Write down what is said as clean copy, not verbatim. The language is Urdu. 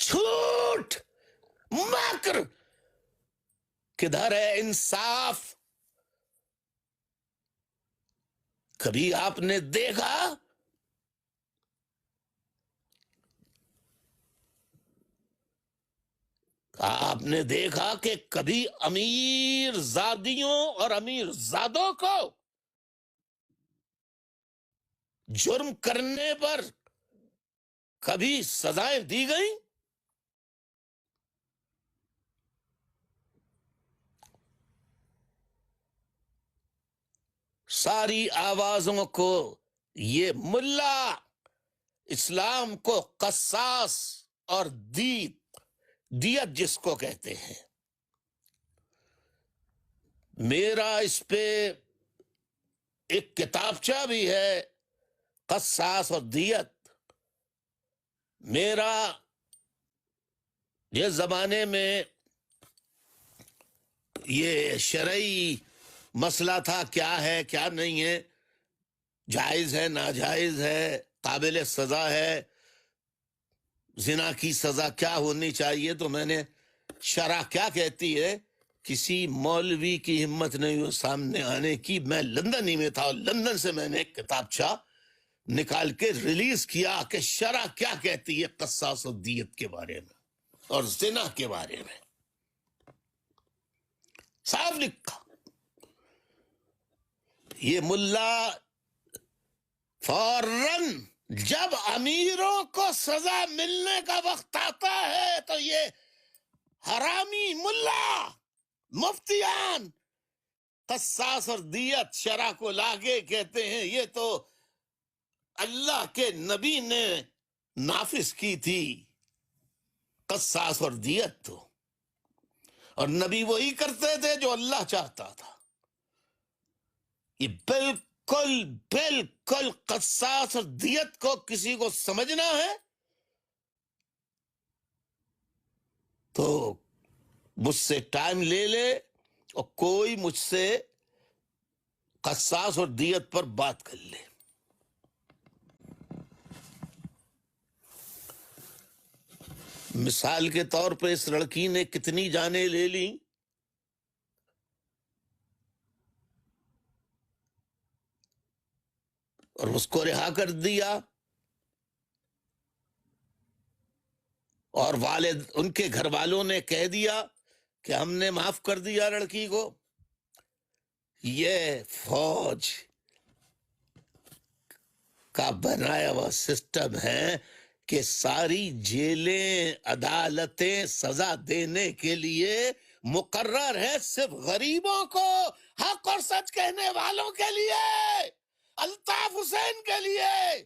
جھوٹ، مکر، کدھر ہے انصاف؟ کبھی آپ نے دیکھا کہ کبھی امیر زادیوں اور امیر زادوں کو جرم کرنے پر کبھی سزائیں دی گئیں؟ ساری آوازوں کو یہ ملا اسلام کو قصاص اور دیت جس کو کہتے ہیں، میرا اس پہ ایک کتابچہ بھی ہے، قصاص اور دیت۔ میرا یہ زمانے میں یہ شرعی مسئلہ تھا، کیا ہے کیا نہیں ہے، جائز ہے ناجائز ہے، قابل سزا ہے، زنا کی سزا کیا ہونی چاہیے، تو میں نے شرع کیا کہتی ہے، کسی مولوی کی ہمت نہیں ہو سامنے آنے کی۔ میں لندن ہی میں تھا اور لندن سے میں نے ایک کتابچہ نکال کے ریلیز کیا کہ شرع کیا کہتی ہے قصاص و دیت کے بارے میں اور زنا کے بارے میں، صاف لکھا۔ یہ ملا فوراً جب امیروں کو سزا ملنے کا وقت آتا ہے تو یہ حرامی ملا مفتیان قصاص اور دیت شرع کو لاگے کہتے ہیں یہ تو اللہ کے نبی نے نافذ کی تھی قصاص اور دیت، تو اور نبی وہی کرتے تھے جو اللہ چاہتا تھا۔ یہ بالکل قصاص اور دیت کو کسی کو سمجھنا ہے تو مجھ سے ٹائم لے لے اور کوئی مجھ سے قصاص اور دیت پر بات کر لے۔ مثال کے طور پہ اس لڑکی نے کتنی جانیں لے لی، اور اس کو رہا کر دیا، اور والد ان کے گھر والوں نے کہہ دیا کہ ہم نے معاف کر دیا لڑکی کو۔ یہ فوج کا بنایا ہوا سسٹم ہے کہ ساری جیلیں عدالتیں سزا دینے کے لیے مقرر ہے صرف غریبوں کو، حق اور سچ کہنے والوں کے لیے، الطاف حسین کے لیے۔